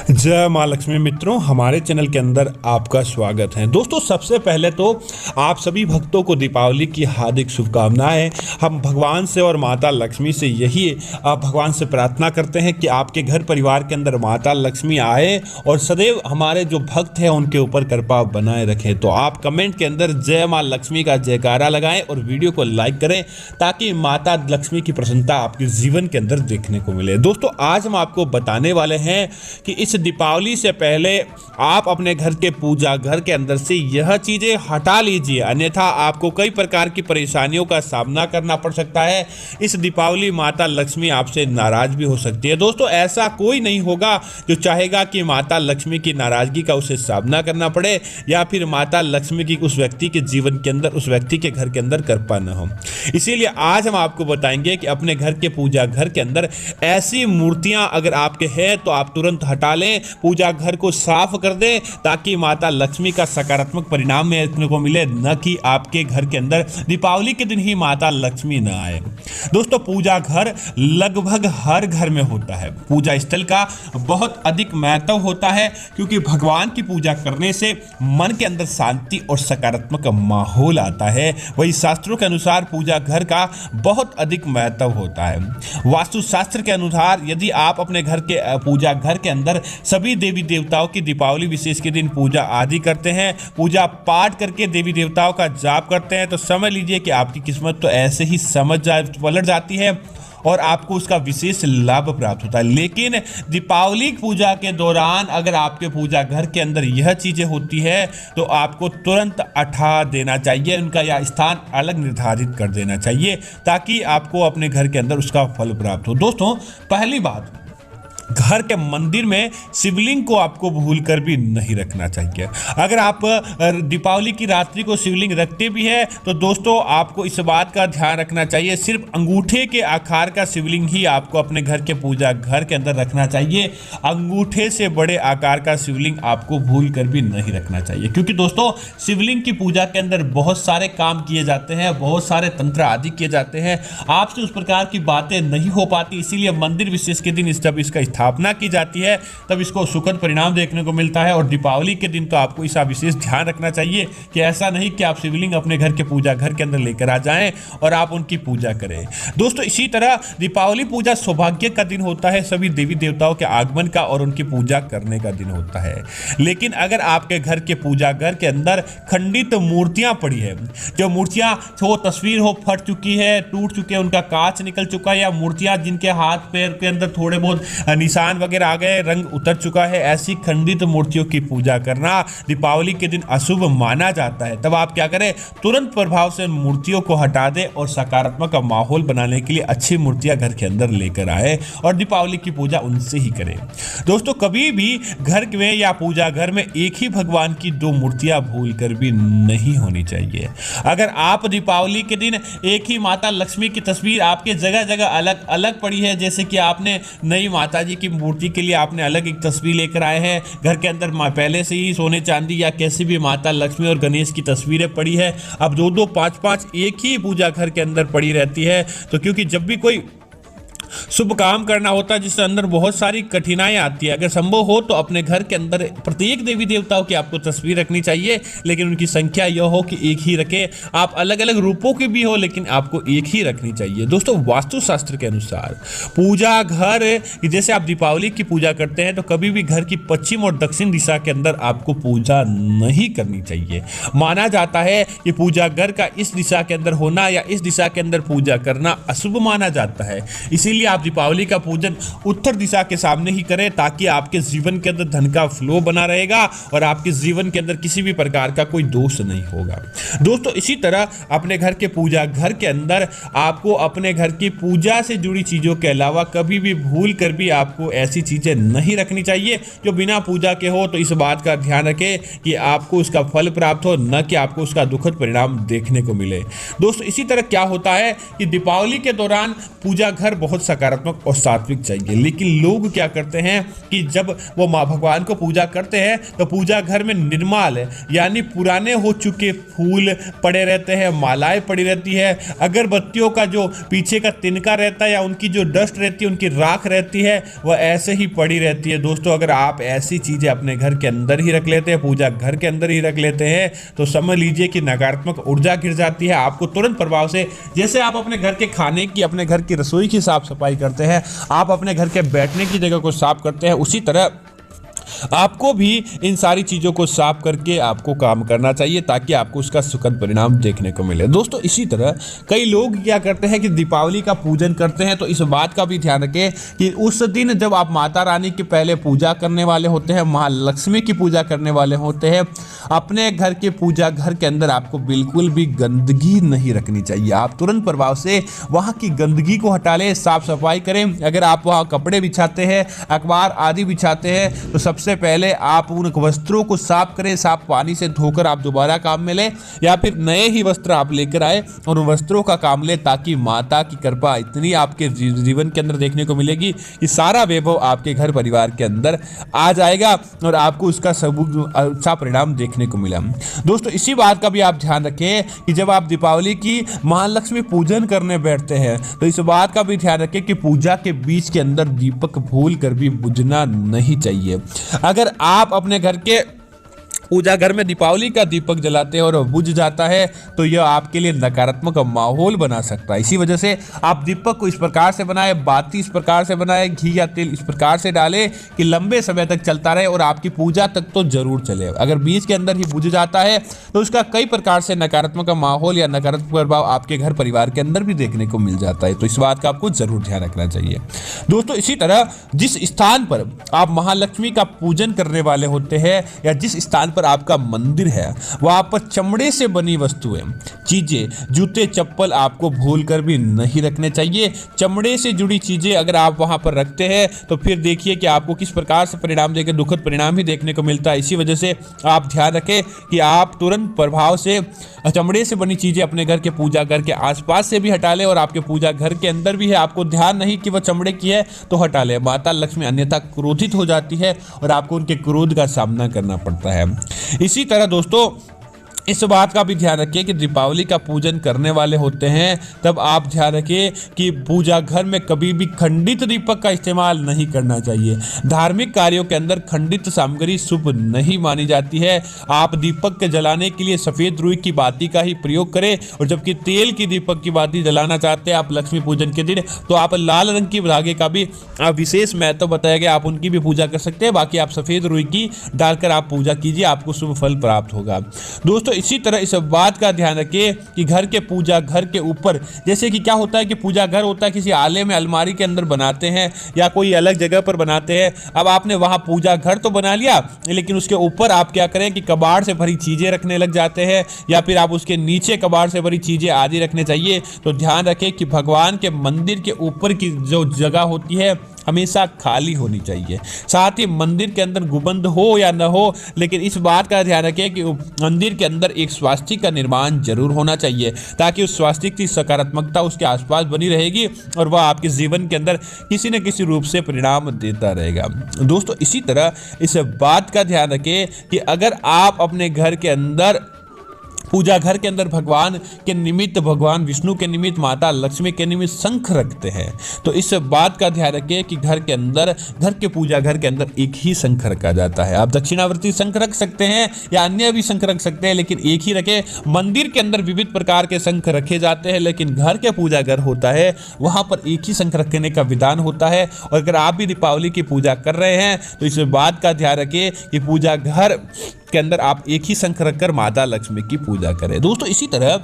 जय माँ लक्ष्मी मित्रों, हमारे चैनल के अंदर आपका स्वागत है। दोस्तों, सबसे पहले तो आप सभी भक्तों को दीपावली की हार्दिक शुभकामनाएं। हम भगवान से और माता लक्ष्मी से यही भगवान से प्रार्थना करते हैं कि आपके घर परिवार के अंदर माता लक्ष्मी आए और सदैव हमारे जो भक्त हैं उनके ऊपर कृपा बनाए रखें। तो आप कमेंट के अंदर जय माँ लक्ष्मी का जयकारा लगाएं और वीडियो को लाइक करें ताकि माता लक्ष्मी की प्रसन्नता आपके जीवन के अंदर देखने को मिले। दोस्तों, आज हम आपको बताने वाले हैं कि इस दीपावली से पहले आप अपने घर के पूजा घर के अंदर से यह चीजें हटा लीजिए, अन्यथा आपको कई प्रकार की परेशानियों का सामना करना पड़ सकता है। इस दीपावली माता लक्ष्मी आपसे नाराज भी हो सकती है। दोस्तों, ऐसा कोई नहीं होगा जो चाहेगा कि माता लक्ष्मी की नाराजगी का उसे सामना करना पड़े या फिर माता लक्ष्मी की उस व्यक्ति के जीवन के अंदर, उस व्यक्ति के घर के अंदर कृपा न हो। इसीलिए आज हम आपको बताएंगे कि अपने घर के पूजा घर के अंदर ऐसी मूर्तियां अगर आपके हैं तो आप तुरंत हटा लें, पूजा घर को साफ कर दें ताकि माता लक्ष्मी का सकारात्मक परिणाम देखने को मिले, न कि आपके घर के अंदर दीपावली के दिन ही माता लक्ष्मी न आए। दोस्तों, पूजा घर लगभग हर घर में होता है। पूजा स्थल का बहुत अधिक महत्व होता है क्योंकि भगवान की पूजा करने से मन के अंदर शांति और सकारात्मक माहौल आता है। वही शास्त्रों के अनुसार पूजा घर का बहुत अधिक महत्व होता है। वास्तु शास्त्र के अनुसार यदि आप अपने घर के पूजा घर के अंदर सभी देवी देवताओं की दीपावली विशेष के दिन पूजा आदि करते हैं, पूजा पाठ करके देवी देवताओं का जाप करते हैं, तो समझ लीजिए कि आपकी किस्मत तो ऐसे ही पलट जाती है और आपको उसका विशेष लाभ प्राप्त होता है। लेकिन दीपावली पूजा के दौरान अगर आपके पूजा घर के अंदर यह चीज़ें होती है तो आपको तुरंत हटा देना चाहिए, उनका यह स्थान अलग निर्धारित कर देना चाहिए ताकि आपको अपने घर के अंदर उसका फल प्राप्त हो। दोस्तों, पहली बात, घर के मंदिर में शिवलिंग को आपको भूलकर भी नहीं रखना चाहिए। अगर आप दीपावली की रात्रि को शिवलिंग रखते भी हैं तो दोस्तों आपको इस बात का ध्यान रखना चाहिए, सिर्फ अंगूठे के आकार का शिवलिंग ही आपको अपने घर के पूजा घर के अंदर रखना चाहिए। अंगूठे से बड़े आकार का शिवलिंग आपको भूलकर भी नहीं रखना चाहिए, क्योंकि दोस्तों शिवलिंग की पूजा के अंदर बहुत सारे काम किए जाते हैं, बहुत सारे तंत्र आदि किए जाते हैं, आपसे उस प्रकार की बातें नहीं हो पाती। इसीलिए मंदिर विशेष के दिन जब इसका स्थापना की जाती है तब इसको सुखद परिणाम देखने को मिलता है। और दीपावली के दिन तो आपको इसका विशेष ध्यान रखना चाहिए कि ऐसा नहीं कि आप शिवलिंग अपने घर के पूजा घर के अंदर लेकर आ जाएं और आप उनकी पूजा करें। दोस्तों, इसी तरह दीपावली पूजा सौभाग्य का दिन होता है, सभी देवी देवताओं के आगमन का और उनकी पूजा करने का दिन होता है। लेकिन अगर आपके घर के पूजा घर के अंदर खंडित मूर्तियां पड़ी है, जो मूर्तियां हो तस्वीर हो फट चुकी है, टूट चुके हैं, उनका कांच निकल चुका है, या मूर्तियां जिनके हाथ पैर के अंदर थोड़े बहुत निशान वगैरह आ गए, रंग उतर चुका है, ऐसी खंडित मूर्तियों की पूजा करना दीपावली के दिन अशुभ माना जाता है। तब आप क्या करें, तुरंत प्रभाव से मूर्तियों को हटा दें और सकारात्मक माहौल बनाने के लिए अच्छी मूर्तियां घर के अंदर लेकर आए और दीपावली की पूजा उनसे ही करें। दोस्तों, कभी भी घर में या पूजा घर में एक ही भगवान की दो मूर्तियां भूलकर भी नहीं होनी चाहिए। अगर आप दीपावली के दिन एक ही माता लक्ष्मी की तस्वीर आपके जगह जगह अलग अलग पड़ी है, जैसे कि आपने नई माता जी की मूर्ति के लिए आपने अलग एक तस्वीर लेकर आए हैं, घर के अंदर पहले से ही सोने चांदी या कैसी भी माता लक्ष्मी और गणेश की तस्वीरें पड़ी है, अब दो दो पांच पांच एक ही पूजा घर के अंदर पड़ी रहती है, तो क्योंकि जब भी कोई शुभ काम करना होता है जिसके अंदर बहुत सारी कठिनाई आती है, अगर संभव हो तो अपने घर के अंदर प्रत्येक देवी देवताओं की आपको तस्वीर रखनी चाहिए, लेकिन उनकी संख्या यह हो कि एक ही रखें। आप अलग अलग रूपों की भी हो लेकिन आपको एक ही रखनी चाहिए। दोस्तों, वास्तुशास्त्र के अनुसार पूजा घर, जैसे आप दीपावली की पूजा करते हैं तो कभी भी घर की पश्चिम और दक्षिण दिशा के अंदर आपको पूजा नहीं करनी चाहिए। माना जाता है कि पूजा घर का इस दिशा के अंदर होना या इस दिशा के अंदर पूजा करना अशुभ माना जाता है। इसीलिए आप दीपावली का पूजन उत्तर दिशा के सामने ही करें ताकि आपके जीवन के अंदर धन का फ्लो बना रहेगा और आपके जीवन के अंदर किसी भी प्रकार का कोई दोष नहीं होगा। दोस्तों, इसी तरह अपने घर के पूजा घर के अंदर आपको अपने घर की पूजा से जुड़ी चीजों के अलावा कभी भी भूल कर भी आपको ऐसी चीजें नहीं रखनी चाहिए जो बिना पूजा के हो। तो इस बात का ध्यान रखें कि आपको उसका फल प्राप्त हो, न कि आपको उसका दुखद परिणाम देखने को मिले। दोस्तों, इसी तरह क्या होता है कि दीपावली के दौरान पूजा घर बहुत सकारात्मक और सात्विक चाहिए। लेकिन लोग क्या करते हैं कि जब वो माँ भगवान को पूजा करते हैं तो पूजा घर में निर्माल यानी पुराने हो चुके फूल पड़े रहते हैं, मालाएं पड़ी रहती है, अगरबत्तियों का जो पीछे का तिनका रहता है या उनकी जो डस्ट रहती है, उनकी राख रहती है, वह ऐसे ही पड़ी रहती है। दोस्तों, अगर आप ऐसी चीज़ें अपने घर के अंदर ही रख लेते हैं, पूजा घर के अंदर ही रख लेते हैं, तो समझ लीजिए कि नकारात्मक ऊर्जा गिर जाती है। आपको तुरंत प्रभाव से, जैसे आप अपने घर के खाने की, अपने घर की रसोई की साफ सफाई करते हैं, आप अपने घर के बैठने की जगह को साफ करते हैं, उसी तरह आपको भी इन सारी चीज़ों को साफ करके आपको काम करना चाहिए ताकि आपको उसका सुखद परिणाम देखने को मिले। दोस्तों, इसी तरह कई लोग क्या करते हैं कि दीपावली का पूजन करते हैं, तो इस बात का भी ध्यान रखें कि उस दिन जब आप माता रानी की पहले पूजा करने वाले होते हैं, महालक्ष्मी की पूजा करने वाले होते हैं, अपने घर के पूजा घर के अंदर आपको बिल्कुल भी गंदगी नहीं रखनी चाहिए। आप तुरंत प्रभाव से वहाँ की गंदगी को हटा लें, साफ सफाई करें। अगर आप वहाँ कपड़े बिछाते हैं, अखबार आदि बिछाते हैं, तो सबसे पहले आप उन वस्त्रों को साफ करें, साफ पानी से धोकर आप दोबारा काम में लें, या फिर नए ही वस्त्र आप लेकर आए और उन वस्त्रों का काम लें, ताकि माता की कृपा इतनी आपके जीवन के अंदर देखने को मिलेगी कि सारा वैभव आपके घर परिवार के अंदर आ जाएगा और आपको उसका सब अच्छा परिणाम देखने को मिला। दोस्तों, इसी बात का भी आप ध्यान रखें कि जब आप दीपावली की महालक्ष्मी पूजन करने बैठते हैं, तो इस बात का भी ध्यान रखें कि पूजा के बीच के अंदर दीपक भूल कर भी बुझना नहीं चाहिए। अगर आप अपने घर के पूजा घर में दीपावली का दीपक जलाते हैं और बुझ जाता है, तो यह आपके लिए नकारात्मक माहौल बना सकता है। इसी वजह से आप दीपक को इस प्रकार से बनाएं, बाती इस प्रकार से बनाएं, घी या तेल इस प्रकार से डालें कि लंबे समय तक चलता रहे और आपकी पूजा तक तो जरूर चले। अगर बीच के अंदर ही बुझ जाता है तो उसका कई प्रकार से नकारात्मक माहौल या नकारात्मक प्रभाव आपके घर परिवार के अंदर भी देखने को मिल जाता है। तो इस बात का आपको जरूर ध्यान रखना चाहिए। दोस्तों, इसी तरह जिस स्थान पर आप महालक्ष्मी का पूजन करने वाले होते हैं या जिस स्थान पर आपका मंदिर है, वहां पर चमड़े से बनी वस्तुएं, चीजें, जूते, चप्पल आपको भूलकर भी नहीं रखने चाहिए। चमड़े से जुड़ी चीजें अगर आप वहां पर रखते हैं तो फिर देखिए कि आपको किस प्रकार से परिणाम देकर दुखद परिणाम ही देखने को मिलता है। इसी वजह से आप ध्यान रखें कि आप तुरंत प्रभाव से चमड़े से बनी चीजें अपने घर के पूजा घर के आसपास से भी हटा लें और आपके पूजा घर के अंदर भी है, आपको ध्यान नहीं कि वह चमड़े की है तो हटा लें। माता लक्ष्मी अन्यथा क्रोधित हो जाती है और आपको उनके क्रोध का सामना करना पड़ता है। इसी तरह दोस्तों, इस बात का भी ध्यान रखिए कि दीपावली का पूजन करने वाले होते हैं तब आप ध्यान रखिए कि पूजा घर में कभी भी खंडित दीपक का इस्तेमाल नहीं करना चाहिए। धार्मिक कार्यों के अंदर खंडित सामग्री शुभ नहीं मानी जाती है। आप दीपक के जलाने के लिए सफ़ेद रुई की बाती का ही प्रयोग करें, और जबकि तेल की दीपक की बाती जलाना चाहते हैं आप लक्ष्मी पूजन के दिन, तो आप लाल रंग की धागे का भी विशेष महत्व बताया गया, आप उनकी भी पूजा कर सकते हैं। बाकी आप सफ़ेद रुई की डालकर आप पूजा कीजिए, आपको शुभ फल प्राप्त होगा। दोस्तों, इसी तरह इस बात का ध्यान रखिए कि घर के पूजा घर के ऊपर, जैसे कि क्या होता है कि पूजा घर होता है किसी आले में अलमारी के अंदर बनाते हैं या कोई अलग जगह पर बनाते हैं। अब आपने वहां पूजा घर तो बना लिया, लेकिन उसके ऊपर आप क्या करें कि कबाड़ से भरी चीजें रखने लग जाते हैं, या फिर आप उसके नीचे कबाड़ से भरी चीजें आदि रखने चाहिए। तो ध्यान रखें कि भगवान के मंदिर के ऊपर की जो जगह होती है हमेशा खाली होनी चाहिए। साथ ही मंदिर के अंदर गुबंद हो या न हो, लेकिन इस बात का ध्यान रखें कि मंदिर के अंदर एक स्वास्तिक का निर्माण जरूर होना चाहिए, ताकि उस स्वास्तिक की सकारात्मकता उसके आसपास बनी रहेगी और वह आपके जीवन के अंदर किसी न किसी रूप से परिणाम देता रहेगा। दोस्तों, इसी तरह इस बात का ध्यान रखें कि अगर आप अपने घर के अंदर पूजा घर के अंदर भगवान के निमित्त, भगवान विष्णु के निमित्त, माता लक्ष्मी के निमित्त शंख रखते हैं, तो इस बात का ध्यान रखिए कि घर के अंदर, घर के पूजा घर के अंदर एक ही शंख रखा जाता है। आप दक्षिणावर्ती शंख रख सकते हैं या अन्य भी शंख रख सकते हैं, लेकिन एक ही रखें। मंदिर के अंदर विविध प्रकार के शंख रखे जाते हैं, लेकिन घर के पूजा घर होता है वहां पर एक ही शंख रखने का विधान होता है। और अगर आप भी दीपावली की पूजा कर रहे हैं तो इस बात का ध्यान रखिए कि पूजा घर के अंदर आप एक ही शंख रखकर माता लक्ष्मी की पूजा करें। दोस्तों, इसी तरह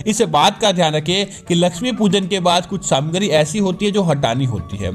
इस बात का ध्यान रखें कि लक्ष्मी पूजन के बाद कुछ सामग्री ऐसी होती है जो हटानी होती है।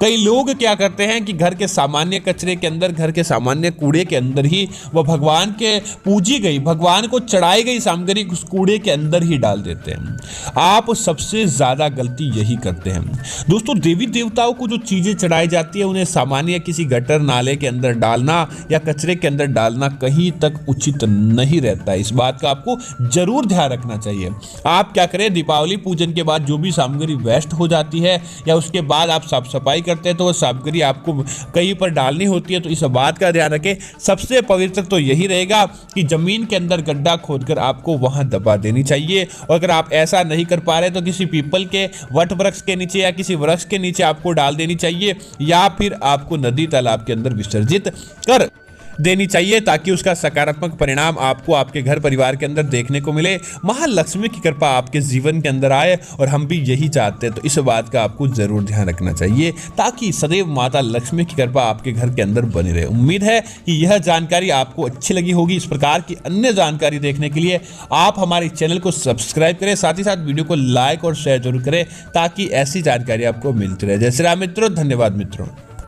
कई लोग क्या करते हैं कि घर के सामान्य कचरे के अंदर, घर के सामान्य कूड़े के अंदर ही वह भगवान के पूजी गई, भगवान को चढ़ाई गई सामग्री उस कूड़े के अंदर ही डाल देते हैं। आप सबसे ज्यादा गलती यही करते हैं। दोस्तों, देवी देवताओं को जो चीजें चढ़ाई जाती है उन्हें सामान्य किसी गटर नाले के अंदर डालना या कचरे के अंदर डालना कहीं तक उचित नहीं रहता है। इस बात का आपको जरूर ध्यान रखना चाहिए। आप क्या करें, दीपावली पूजन के बाद जो भी सामग्री वेस्ट हो जाती है या उसके बाद आप साफ सफाई करते हैं तो वो सामग्री आपको कहीं पर डालनी होती है, तो इस बात का ध्यान रखें। सबसे पवित्र तो यही रहेगा कि जमीन के अंदर गड्ढा खोदकर आपको वहां दबा देनी चाहिए, और अगर आप ऐसा नहीं कर पा रहे तो किसी पीपल के वट वृक्ष के नीचे या किसी वृक्ष के नीचे आपको डाल देनी चाहिए, या फिर आपको नदी तालाब के अंदर विसर्जित कर देनी चाहिए, ताकि उसका सकारात्मक परिणाम आपको आपके घर परिवार के अंदर देखने को मिले। महालक्ष्मी की कृपा आपके जीवन के अंदर आए, और हम भी यही चाहते हैं। तो इस बात का आपको जरूर ध्यान रखना चाहिए, ताकि सदैव माता लक्ष्मी की कृपा आपके घर के अंदर बनी रहे। उम्मीद है कि यह जानकारी आपको अच्छी लगी होगी। इस प्रकार की अन्य जानकारी देखने के लिए आप हमारे चैनल को सब्सक्राइब करें, साथ ही साथ वीडियो को लाइक और शेयर जरूर करें, ताकि ऐसी जानकारी आपको मिलती रहे। जय श्री राम मित्रों, धन्यवाद मित्रों।